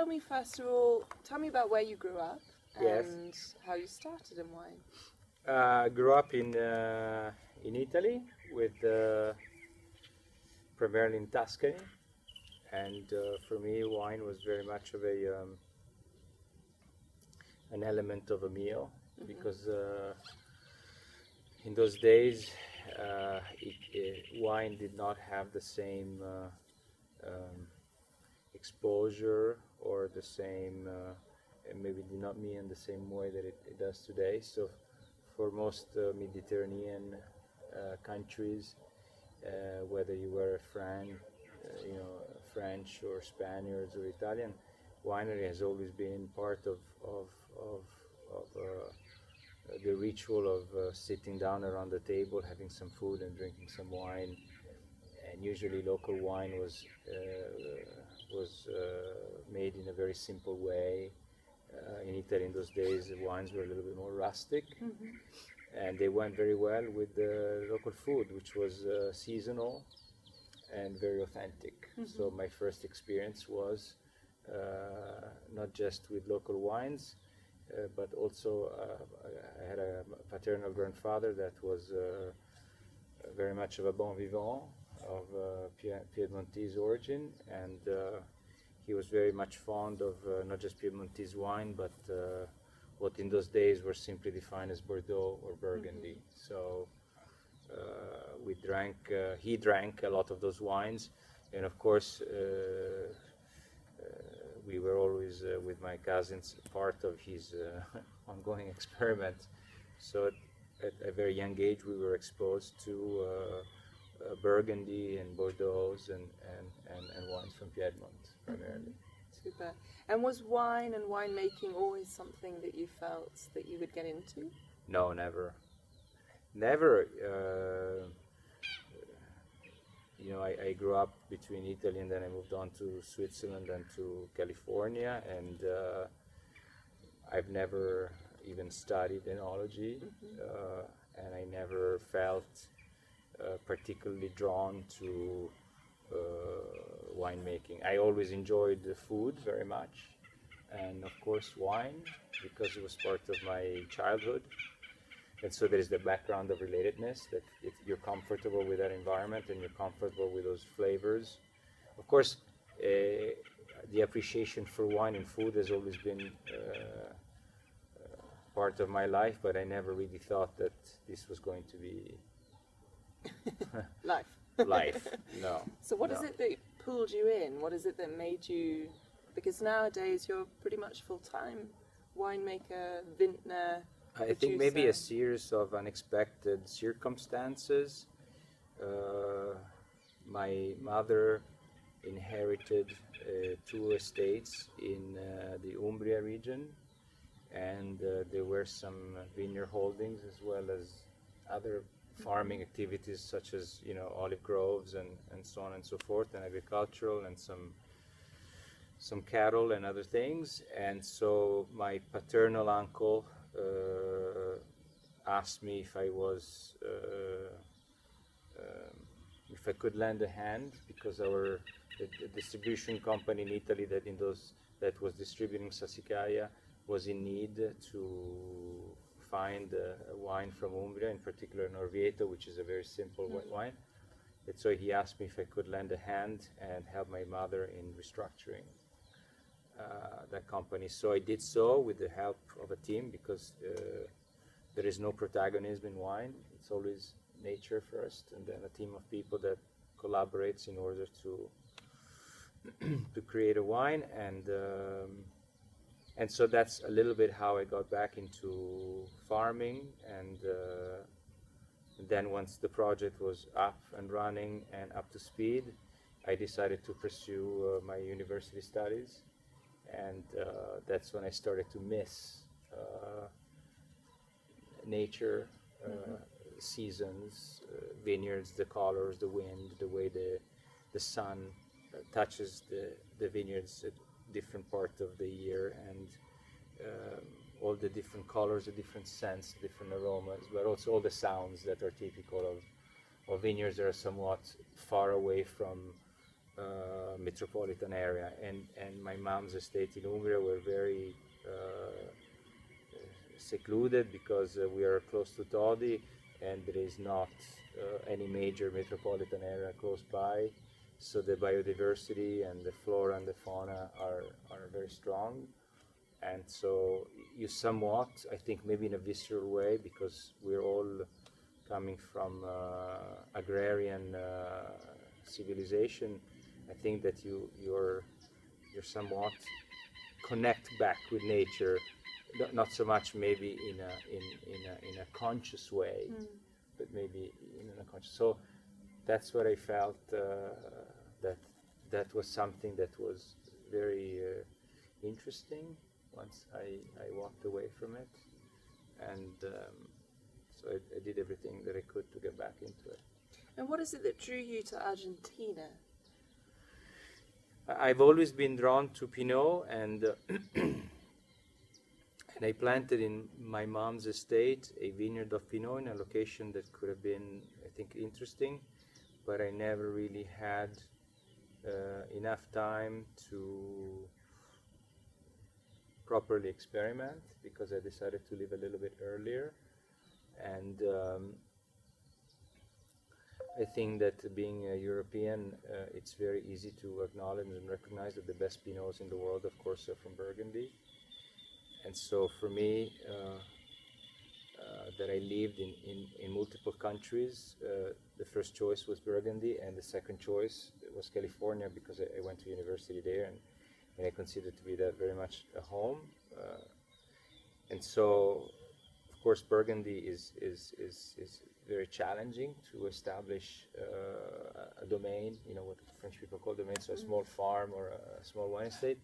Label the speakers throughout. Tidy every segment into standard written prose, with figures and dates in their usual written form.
Speaker 1: me first of all, tell me about where you grew up
Speaker 2: Yes.
Speaker 1: and how you started in wine.
Speaker 2: Grew up in Italy, with primarily in Tuscany, and for me, wine was very much of an element of a meal, because in those days, wine did not have the same exposure, or the same, and maybe did not mean the same way that it does today. So for most Mediterranean countries, whether you were a French or Spaniards or Italian, winery has always been part of the ritual of sitting down around the table, having some food and drinking some wine. And usually local wine was made in a very simple way. In Italy in those days, the wines were a little bit more rustic, and they went very well with the local food, which was seasonal and very authentic. So my first experience was not just with local wines, but also I had a paternal grandfather that was very much of a bon vivant, of Piedmontese origin, and he was very much fond of not just Piedmontese wine, but what in those days were simply defined as Bordeaux or Burgundy. So he drank a lot of those wines, and of course we were always with my cousins part of his ongoing experiment. So at a very young age we were exposed to Burgundy and Bordeaux and wines from Piedmont primarily.
Speaker 1: Super. And was wine and winemaking always something that you felt that you would get into?
Speaker 2: No, never. Never. I grew up between Italy, and then I moved on to Switzerland and to California, and I've never even studied enology, and I never felt particularly drawn to winemaking. I always enjoyed the food very much, and of course wine, because it was part of my childhood. And so there is the background of relatedness, that if you're comfortable with that environment and you're comfortable with those flavors. Of course, the appreciation for wine and food has always been part of my life, but I never really thought that this was going to be
Speaker 1: Life.
Speaker 2: life. No.
Speaker 1: So what is
Speaker 2: no.
Speaker 1: it that pulled you in? What is it that made you, because nowadays you're pretty much full-time winemaker, vintner,
Speaker 2: I think maybe a series of unexpected circumstances. My mother inherited 2 estates in the Umbria region, and there were some vineyard holdings as well as other farming activities, such as olive groves and so on and so forth, and agricultural, and some cattle and other things. And so my paternal uncle asked me if I could lend a hand, because the distribution company in Italy that was distributing Sassicaia was in need to find a wine from Umbria, in particular Orvieto, which is a very simple white wine. And so he asked me if I could lend a hand and help my mother in restructuring that company. So I did so with the help of a team, because there is no protagonism in wine. It's always nature first, and then a team of people that collaborates in order to create a wine. And so that's a little bit how I got back into farming. And then once the project was up and running and up to speed, I decided to pursue my university studies. And that's when I started to miss nature, seasons, vineyards, the colors, the wind, the way the sun touches the vineyards at different parts of the year, and all the different colors, the different scents, different aromas, but also all the sounds that are typical of vineyards that are somewhat far away from metropolitan area, and my mom's estate in Umbria were very secluded because we are close to Todi, and there is not any major metropolitan area close by, so the biodiversity and the flora and the fauna are very strong. And so you somewhat, I think maybe in a visceral way, because we're all coming from agrarian civilization, I think that you're somewhat connect back with nature, not so much maybe in a conscious way, but maybe in an unconscious. So that's what I felt, that was something that was very interesting once I walked away from it, and so I did everything that I could to get back into it.
Speaker 1: And what is it that drew you to Argentina?
Speaker 2: I've always been drawn to Pinot, and and I planted in my mom's estate a vineyard of Pinot in a location that could have been, I think, interesting, but I never really had enough time to properly experiment, because I decided to leave a little bit earlier. And I think that being a European, it's very easy to acknowledge and recognize that the best Pinots in the world, of course, are from Burgundy. And so for me, that I lived in multiple countries, the first choice was Burgundy, and the second choice was California, because I went to university there, and I consider to be that very much a home. And so, of course, Burgundy is very challenging to establish a domain, you know what French people call domain, so a small farm or a small wine estate,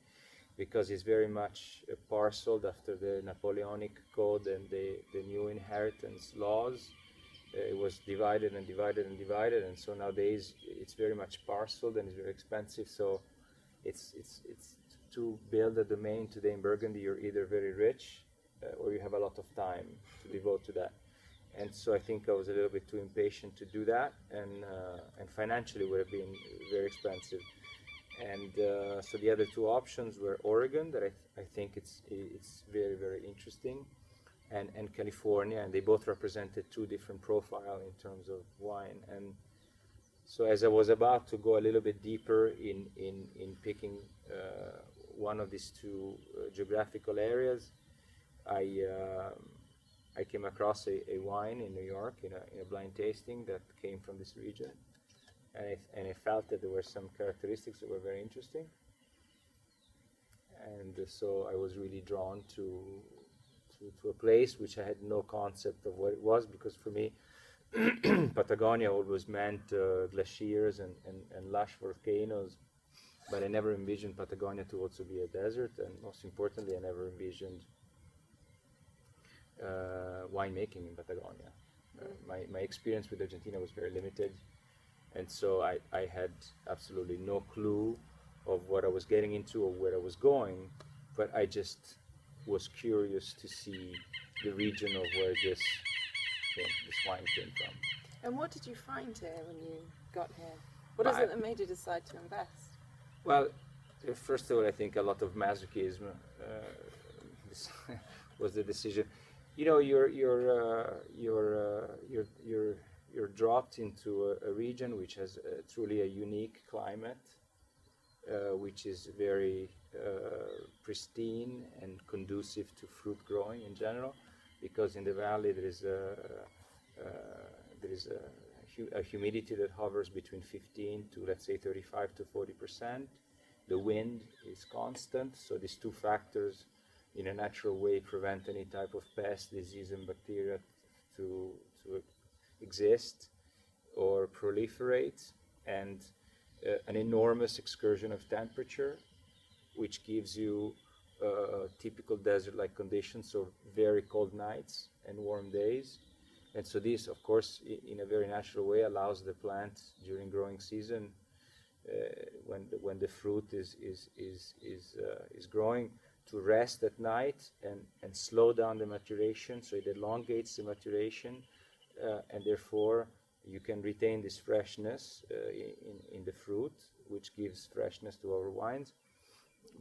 Speaker 2: because it's very much parceled after the Napoleonic Code and the new inheritance laws. It was divided and divided and divided, and so nowadays it's very much parceled and it's very expensive. So it's to build a domain today in Burgundy, you're either very rich or you have a lot of time to devote to that. And so I think I was a little bit too impatient to do that, and financially would have been very expensive. And so the other two options were Oregon, that I think it's very, very interesting, and California, and they both represented two different profiles in terms of wine. And so as I was about to go a little bit deeper in picking one of these two geographical areas, I came across a wine in New York in a blind tasting that came from this region. And I felt that there were some characteristics that were very interesting, and so I was really drawn to a place which I had no concept of what it was, because for me Patagonia always meant glaciers and lush volcanoes, but I never envisioned Patagonia to also be a desert, and most importantly I never envisioned winemaking in Patagonia. My experience with Argentina was very limited. And so I had absolutely no clue of what I was getting into or where I was going, but I just was curious to see the region of where this wine came from.
Speaker 1: And what did you find here when you got here? What is it that made you decide to invest?
Speaker 2: Well, first of all, I think a lot of masochism was the decision. You know, you're dropped into a region which has truly a unique climate, which is very pristine and conducive to fruit growing in general, because in the valley there is a humidity that hovers between 15 to, let's say, 35 to 40%. The wind is constant, so these two factors in a natural way prevent any type of pest, disease and bacteria to exist or proliferate, and an enormous excursion of temperature, which gives you typical desert-like conditions, so very cold nights and warm days. And so this, of course, in a very natural way allows the plant during growing season, when the fruit is growing, to rest at night and slow down the maturation, so it elongates the maturation, and therefore you can retain this freshness in the fruit which gives freshness to our wines,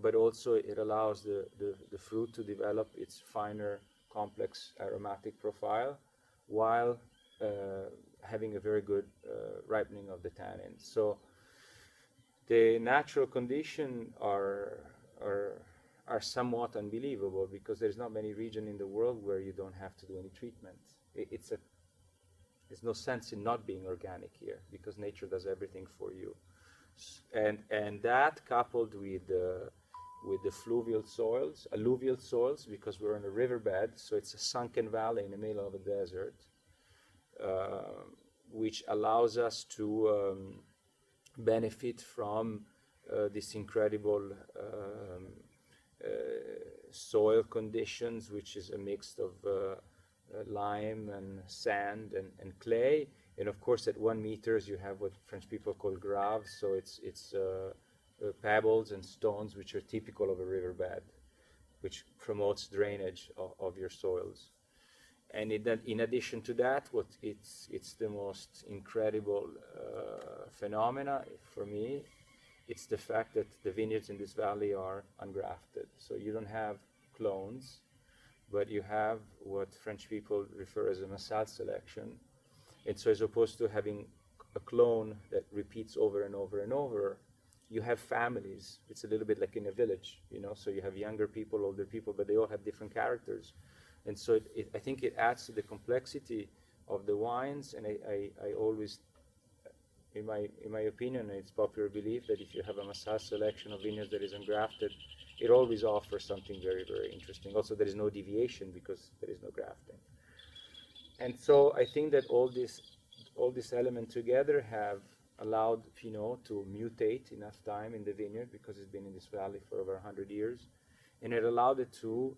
Speaker 2: but also it allows the fruit to develop its finer, complex aromatic profile while having a very good ripening of the tannins. So the natural conditions are somewhat unbelievable, because there's not many regions in the world where you don't have to do any treatment. There's no sense in not being organic here, because nature does everything for you. And that, coupled with the alluvial soils, because we're in a riverbed, so it's a sunken valley in the middle of a desert, which allows us to benefit from this incredible soil conditions, which is a mix of lime and sand and clay. And of course, at 1 meter, you have what French people call graves, so it's pebbles and stones, which are typical of a riverbed, which promotes drainage of your soils. And in addition to that, it's the most incredible phenomena for me. It's the fact that the vineyards in this valley are ungrafted. So you don't have clones, but you have what French people refer as a massal selection. And so as opposed to having a clone that repeats over and over and over, you have families. It's a little bit like in a village, you know, so you have younger people, older people, but they all have different characters. And so I think it adds to the complexity of the wines, and I always, in my opinion, it's popular belief that if you have a massal selection of vineyards that is ungrafted, it always offers something very, very interesting. Also, there is no deviation because there is no grafting. And so I think that all this element together have allowed Pinot to mutate enough time in the vineyard, because it's been in this valley for over 100 years. And it allowed it to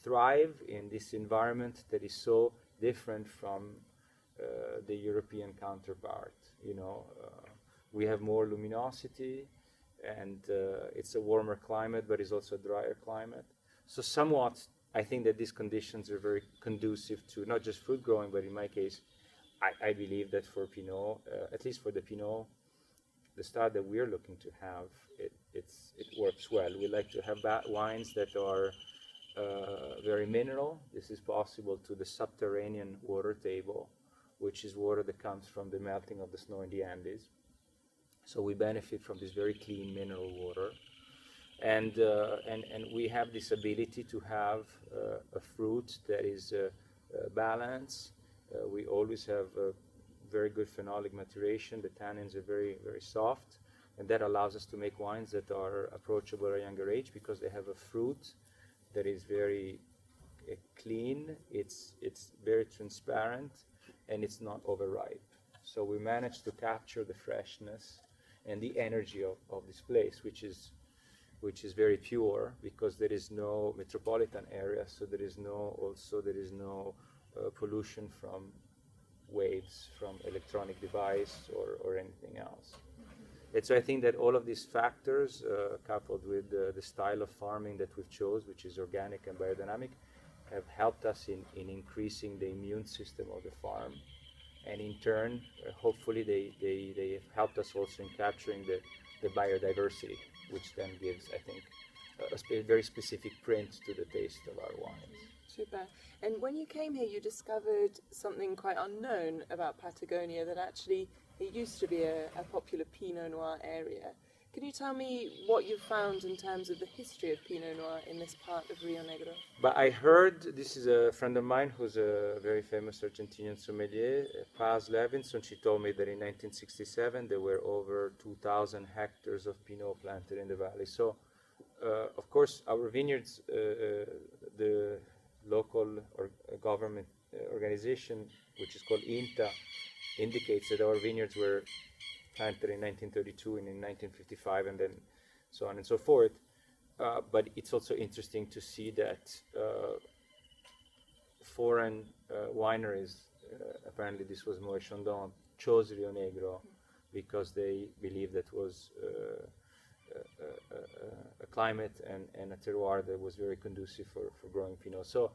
Speaker 2: thrive in this environment that is so different from the European counterpart. You know, we have more luminosity, and it's a warmer climate, but it's also a drier climate. So somewhat, I think that these conditions are very conducive to not just fruit growing, but in my case, I believe that for Pinot, at least for the Pinot, the style that we're looking to have, it works well. We like to have wines that are very mineral. This is possible to the subterranean water table, which is water that comes from the melting of the snow in the Andes. So we benefit from this very clean mineral water. And we have this ability to have a fruit that is balanced. We always have very good phenolic maturation. The tannins are very, very soft, and that allows us to make wines that are approachable at a younger age, because they have a fruit that is very clean, it's very transparent, and it's not overripe. So we managed to capture the freshness and the energy of this place, which is very pure, because there is no metropolitan area, so there is no pollution from waves from electronic device or anything else. And so I think that all of these factors, coupled with the style of farming that we've chose, which is organic and biodynamic, have helped us in increasing the immune system of the farm. And in turn, hopefully they have helped us also in capturing the biodiversity, which then gives, I think, a very specific print to the taste of our wines.
Speaker 1: Super. And when you came here, you discovered something quite unknown about Patagonia, that actually it used to be a popular Pinot Noir area. Can you tell me what you found in terms of the history of Pinot Noir in this part of Rio Negro?
Speaker 2: But I heard, this is a friend of mine who's a very famous Argentinian sommelier, Paz Levinson. She told me that in 1967 there were over 2,000 hectares of Pinot planted in the valley. So, of course, our vineyards, the local government organization, which is called INTA, indicates that our vineyards were planted in 1932 and in 1955, and then so on and so forth. But it's also interesting to see that foreign wineries, apparently this was Moët Chandon, chose Rio Negro because they believed that was a climate and a terroir that was very conducive for growing Pinot. So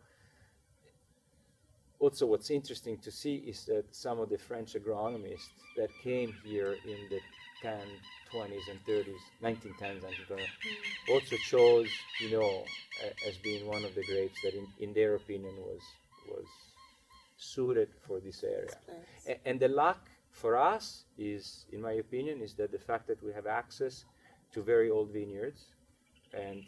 Speaker 2: also what's interesting to see is that some of the French agronomists that came here in the 20s and 30s, 1910s, 1920s, also chose Pinot as being one of the grapes that, in their opinion, was suited for this area. And the luck for us is, in my opinion, is that the fact that we have access to very old vineyards, and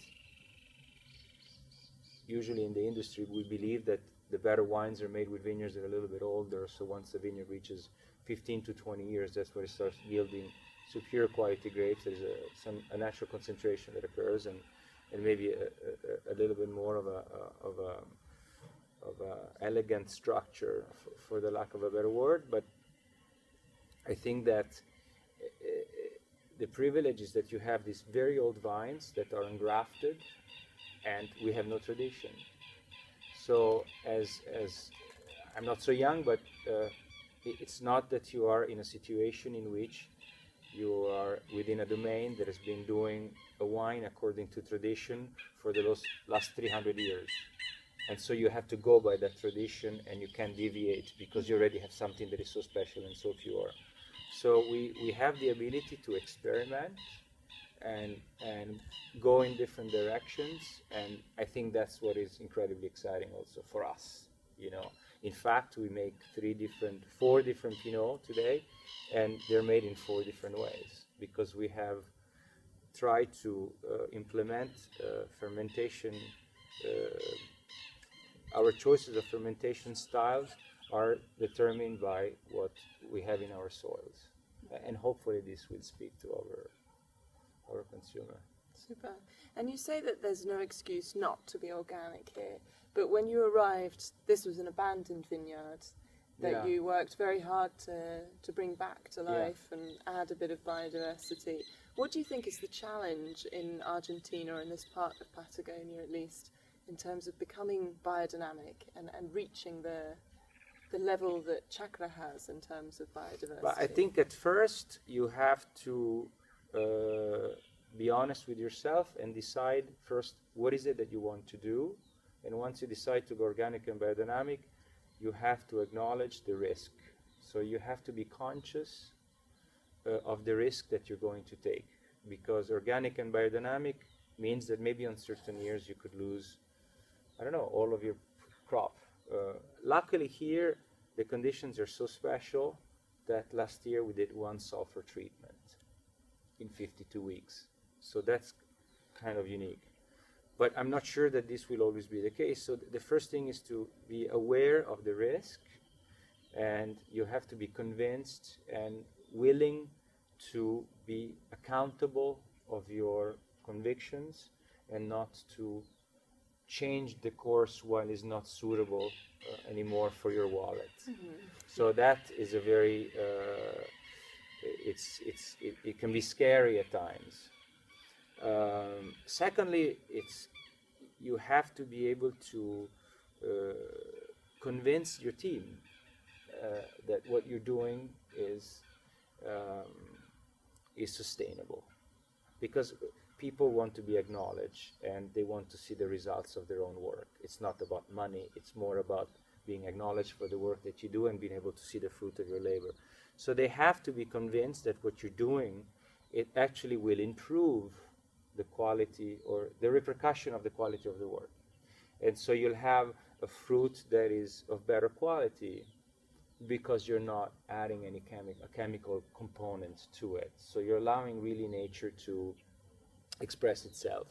Speaker 2: usually in the industry we believe that the better wines are made with vineyards that are a little bit older, so once the vineyard reaches 15 to 20 years, that's where it starts yielding superior quality grapes. There's a natural concentration that occurs, and maybe a little bit more of a elegant structure, for the lack of a better word. But I think that the privilege is that you have these very old vines that are engrafted, and we have no tradition. So as I'm not so young, but it's not that you are in a situation in which you are within a domain that has been doing a wine according to tradition for the last 300 years. And so you have to go by that tradition, and you can't deviate because you already have something that is so special and so pure. So we have the ability to experiment and go in different directions, and I think that's what is incredibly exciting also for us. In fact, we make 4 different Pinot today, and they're made in 4 different ways because we have tried to implement fermentation. Our choices of fermentation styles are determined by what we have in our soils, and hopefully this will speak to our consumer.
Speaker 1: Super. And you say that there's no excuse not to be organic here, but when you arrived, this was an abandoned vineyard that you worked very hard to bring back to life and add a bit of biodiversity. What do you think is the challenge in Argentina, in this part of Patagonia at least, in terms of becoming biodynamic and reaching the level that Chacra has in terms of biodiversity?
Speaker 2: But I think at first you have to be honest with yourself and decide first what is it that you want to do. And once you decide to go organic and biodynamic, you have to acknowledge the risk. So you have to be conscious of the risk that you're going to take, because organic and biodynamic means that maybe on certain years you could lose, I don't know, all of your crop. Luckily here, the conditions are so special that last year we did 1 sulfur treatment in 52 weeks. So that's kind of unique. But I'm not sure that this will always be the case. So the first thing is to be aware of the risk, and you have to be convinced and willing to be accountable of your convictions and not to change the course while it's not suitable anymore for your wallet. So that is a very it can be scary at times. Secondly, you have to be able to convince your team that what you're doing is sustainable, because people want to be acknowledged and they want to see the results of their own work. It's not about money, it's more about being acknowledged for the work that you do and being able to see the fruit of your labor. So they have to be convinced that what you're doing, it actually will improve the quality or the repercussion of the quality of the work. And so you'll have a fruit that is of better quality because you're not adding any chemical component to it. So you're allowing really nature to express itself.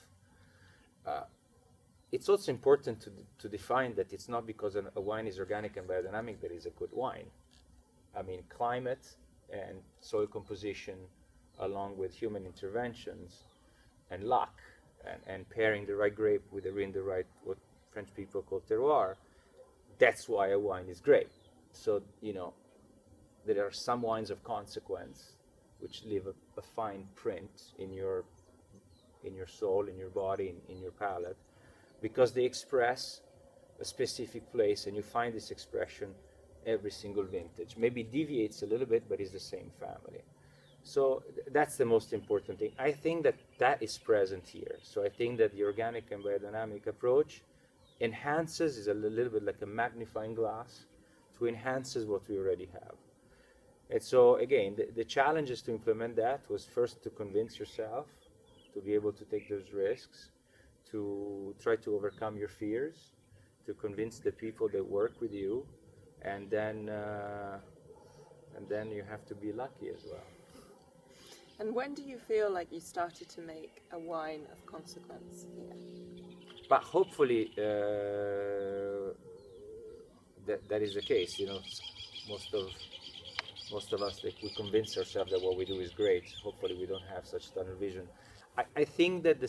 Speaker 2: It's also important to define that it's not because a wine is organic and biodynamic that is a good wine. I mean, climate and soil composition, along with human interventions and luck, and pairing the right grape with the right, what French people call terroir, that's why a wine is great. So, there are some wines of consequence which leave a fine print in your soul, in your body, in your palate, because they express a specific place, and you find this expression every single vintage. Maybe deviates a little bit, but it's the same family. So that's the most important thing. I think that is present here. So I think that the organic and biodynamic approach enhances, is a little bit like a magnifying glass, to enhance what we already have. And so again, the challenge is to implement that was first to convince yourself to be able to take those risks, to try to overcome your fears, to convince the people that work with you, and then you have to be lucky as well.
Speaker 1: And when do you feel like you started to make a wine of consequence here?
Speaker 2: But hopefully that is the case. You know, most of us, like, we convince ourselves that what we do is great. Hopefully we don't have such tunnel vision. I think that the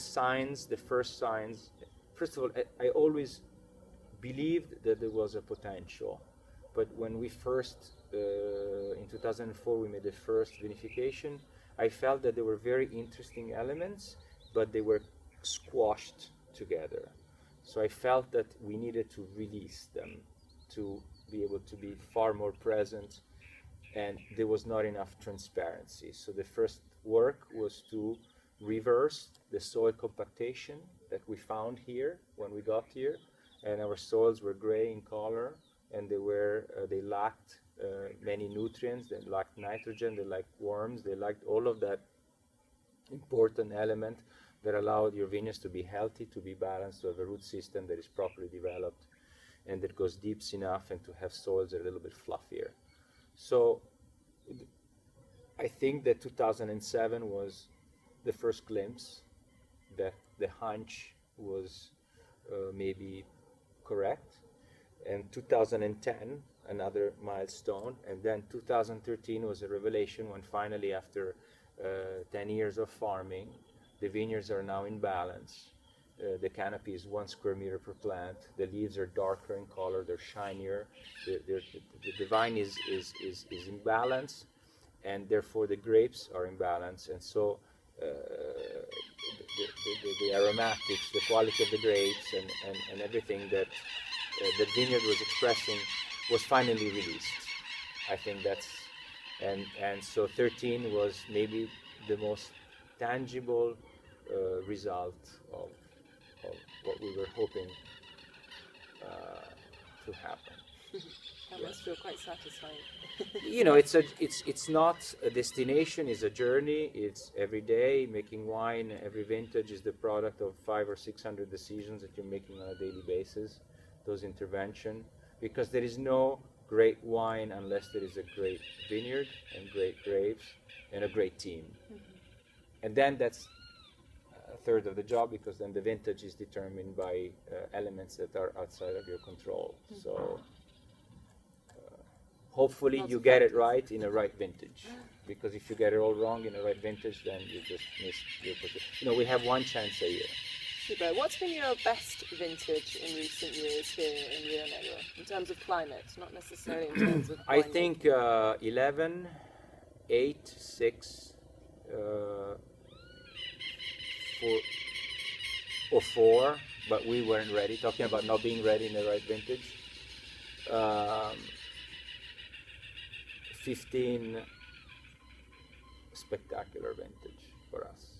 Speaker 2: first signs, first of all, I always believed that there was a potential. But when we first, in 2004, we made the first vinification, I felt that there were very interesting elements, but they were squashed together. So I felt that we needed to release them to be able to be far more present, and there was not enough transparency. So the first work was to reverse the soil compactation that we found here when we got here, and our soils were gray in color, and they lacked many nutrients. They lacked nitrogen, they lacked worms, they lacked all of that important element that allowed your vineyards to be healthy, to be balanced, to have a root system that is properly developed and that goes deep enough, and to have soils that are a little bit fluffier. So I think that 2007 was the first glimpse that the hunch was maybe correct, and 2010 another milestone, and then 2013 was a revelation when finally, after 10 years of farming, the vineyards are now in balance. The canopy is 1 square meter per plant. The leaves are darker in color, they're shinier. The vine is in balance, and therefore the grapes are in balance. And so the aromatics, the quality of the grapes, and everything that the vineyard was expressing was finally released. I think that's, and so 13 was maybe the most tangible result of what we were hoping to happen.
Speaker 1: That must feel quite satisfying.
Speaker 2: You know, it's not a destination, it's a journey. It's every day making wine. Every vintage is the product of 500 or 600 decisions that you're making on a daily basis. Those intervention, because there is no great wine unless there is a great vineyard and great grapes and a great team. And then that's a third of the job, because then the vintage is determined by elements that are outside of your control. So hopefully you get it right in a right vintage, because if you get it all wrong in a right vintage, then you just miss your position. You know, we have one chance a year.
Speaker 1: Super. What's been your best vintage in recent years here in Rio Negro, in terms of climate, not necessarily in terms of
Speaker 2: I think 11, 8, 6, 4, but we weren't ready. Talking about not being ready in the right vintage. 15, spectacular vintage for us.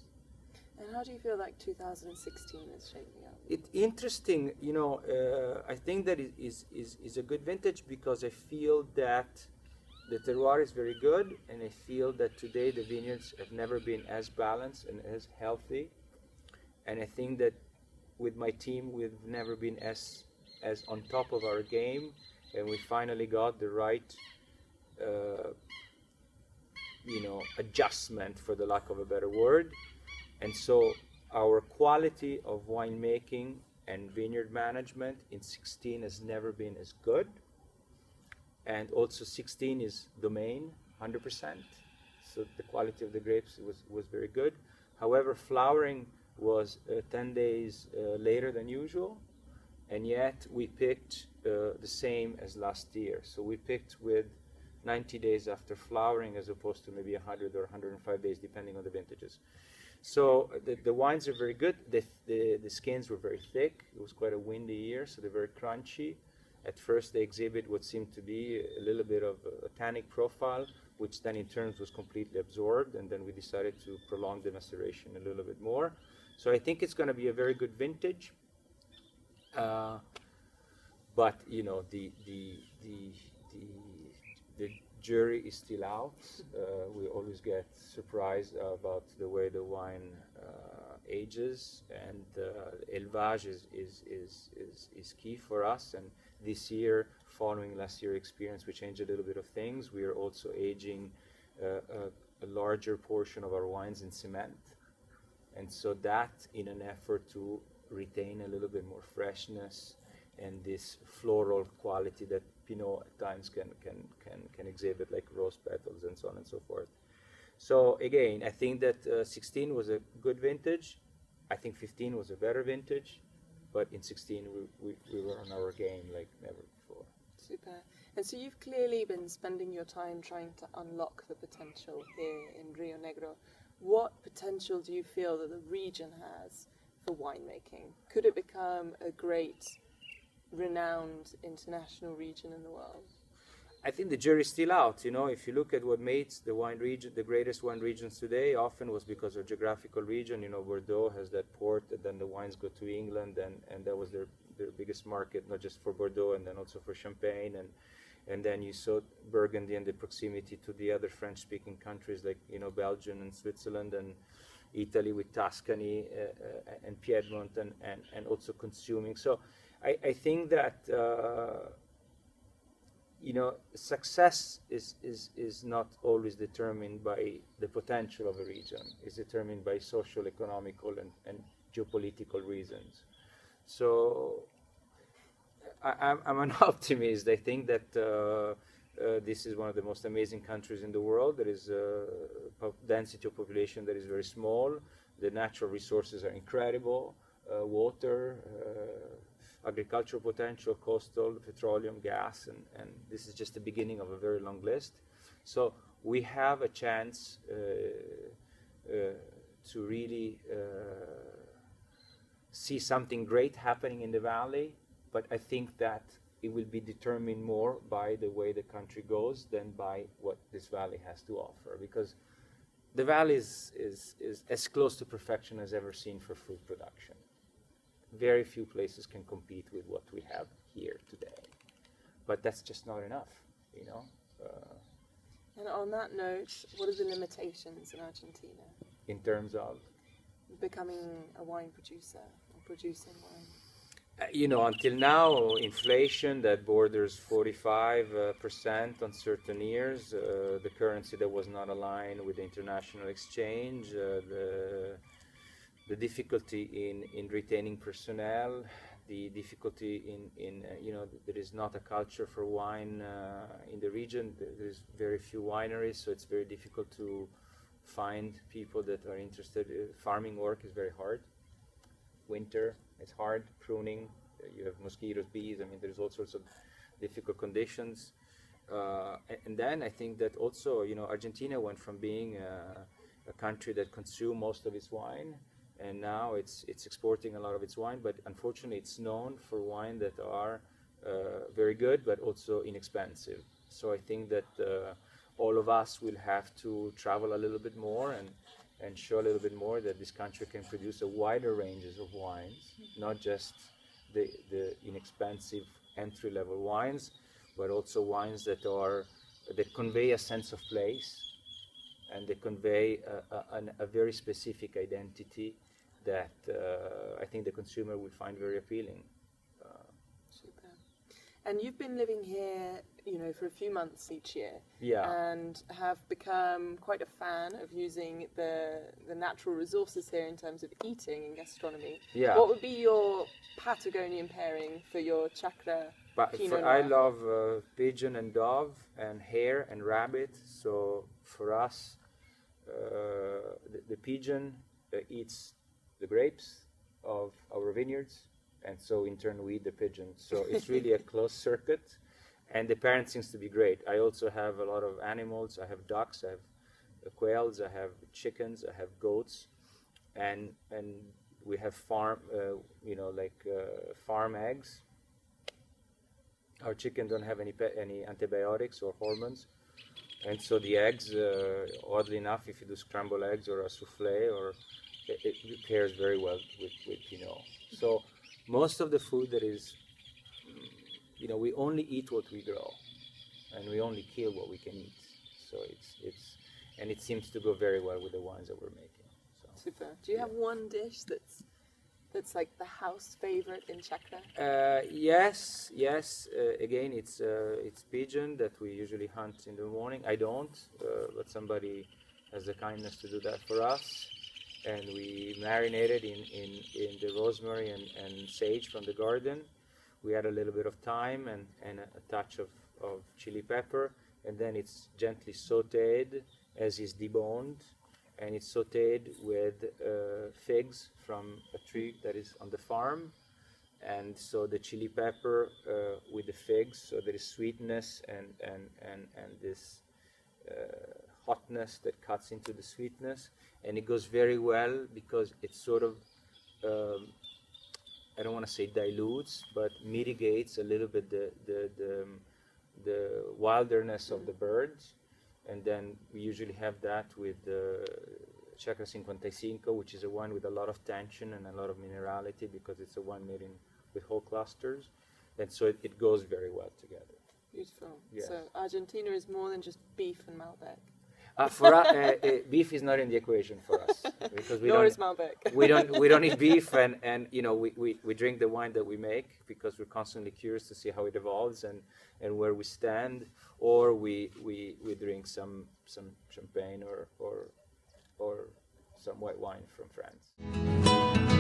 Speaker 1: And how do you feel like 2016 is shaping up?
Speaker 2: It's interesting, you know. I think that it is a good vintage, because I feel that the terroir is very good, and I feel that today the vineyards have never been as balanced and as healthy. And I think that with my team, we've never been as on top of our game, and we finally got the right adjustment, for the lack of a better word. And so our quality of winemaking and vineyard management in 16 has never been as good. And also 16 is domain, 100%. So the quality of the grapes was very good. However, flowering was 10 days later than usual. And yet we picked the same as last year. So we picked with 90 days after flowering, as opposed to maybe 100 or 105 days, depending on the vintages. So the wines are very good. The skins were very thick. It was quite a windy year, so they're very crunchy. At first they exhibit what seemed to be a little bit of a tannic profile, which then in turn was completely absorbed, and then we decided to prolong the maceration a little bit more. So I think it's going to be a very good vintage. But you know, the jury is still out. We always get surprised about the way the wine ages, and élevage is key for us. And this year, following last year's experience, we changed a little bit of things. We are also aging a larger portion of our wines in cement, and so that in an effort to retain a little bit more freshness and this floral quality that Pinot at times can exhibit, like rose petals and so on and so forth. So again, I think that 16 was a good vintage. I think 15 was a better vintage, but in 16 we were on our game like never before.
Speaker 1: Super. And so you've clearly been spending your time trying to unlock the potential here in Rio Negro. What potential do you feel that the region has for winemaking? Could it become a great, renowned international region in the world?
Speaker 2: I think the jury's still out. You know, if you look at what makes the wine region, the greatest wine regions today, often was because of geographical region. You know, Bordeaux has that port, and then the wines go to England, and that was their biggest market, not just for Bordeaux, and then also for Champagne, and then you saw Burgundy and the proximity to the other French-speaking countries like, you know, Belgium and Switzerland, and Italy with Tuscany and Piedmont, and also consuming. So I think that you know, success is not always determined by the potential of a region. It's determined by social, economical, and geopolitical reasons. So I'm an optimist. I think that this is one of the most amazing countries in the world. There is a density of population that is very small. The natural resources are incredible. Water, agricultural potential, coastal, petroleum, gas, and this is just the beginning of a very long list. So we have a chance to really see something great happening in the valley, but I think that it will be determined more by the way the country goes than by what this valley has to offer, because the valley is as close to perfection as ever seen for food production. Very few places can compete with what we have here today, but that's just not enough, you know.
Speaker 1: And on that note, what are the limitations in Argentina
Speaker 2: In terms of,
Speaker 1: becoming a wine producer or producing wine?
Speaker 2: you know, until now, inflation that borders 45% on certain years, the currency that was not aligned with the international exchange, the difficulty in retaining personnel, the difficulty in you know, there is not a culture for wine in the region. There's very few wineries, so it's very difficult to find people that are interested. Farming work is very hard. Winter is hard, pruning, you have mosquitoes, bees, I mean, there's all sorts of difficult conditions. And then I think that also, you know, Argentina went from being a country that consumed most of its wine, and now it's exporting a lot of its wine, but unfortunately it's known for wine that are very good but also inexpensive. So I think that all of us will have to travel a little bit more and show a little bit more that this country can produce a wider ranges of wines, not just the inexpensive entry-level wines, but also wines that convey a sense of place, and they convey a very specific identity that I think the consumer will find very appealing.
Speaker 1: Super. And you've been living here, you know, for a few months each year,
Speaker 2: Yeah.
Speaker 1: and have become quite a fan of using the natural resources here in terms of eating and gastronomy.
Speaker 2: Yeah.
Speaker 1: What would be your Patagonian pairing for your Chacra Pinot Noir?
Speaker 2: I love pigeon and dove and hare and rabbit. So for us, the pigeon eats the grapes of our vineyards, and so in turn we eat the pigeon. So it's really a closed circuit, and the parent seems to be great. I also have a lot of animals. I have ducks, I have quails, I have chickens, I have goats, and we have farm, you know, like farm eggs. Our chickens don't have any antibiotics or hormones, and so the eggs, oddly enough, if you do scrambled eggs or a souffle, or it pairs very well with Pinot. So most of the food that is, you know, we only eat what we grow, and we only kill what we can eat. So and it seems to go very well with the wines that we're making. So,
Speaker 1: Super. Do you have one dish that's like the house favorite in Chacra?
Speaker 2: yes. Again, it's pigeon that we usually hunt in the morning. I don't, but somebody has the kindness to do that for us. And we marinate it in the rosemary and sage from the garden. We add a little bit of thyme and a touch of chili pepper, and then it's gently sautéed as is deboned, and it's sautéed with figs from a tree that is on the farm. And so the chili pepper with the figs, so there is sweetness and this hotness that cuts into the sweetness, and it goes very well because it sort of I don't want to say dilutes, but mitigates a little bit the wilderness of the birds. And then we usually have that with Chacra 55, which is a wine with a lot of tension and a lot of minerality because it's a wine made with whole clusters, and so it goes very well together.
Speaker 1: Beautiful.
Speaker 2: Yes.
Speaker 1: So Argentina is more than just beef and Malbec.
Speaker 2: For us, beef is not in the equation for us because
Speaker 1: Nor is Malbec.
Speaker 2: we don't eat beef, and you know we drink the wine that we make because we're constantly curious to see how it evolves and where we stand, or we drink some champagne or some white wine from France.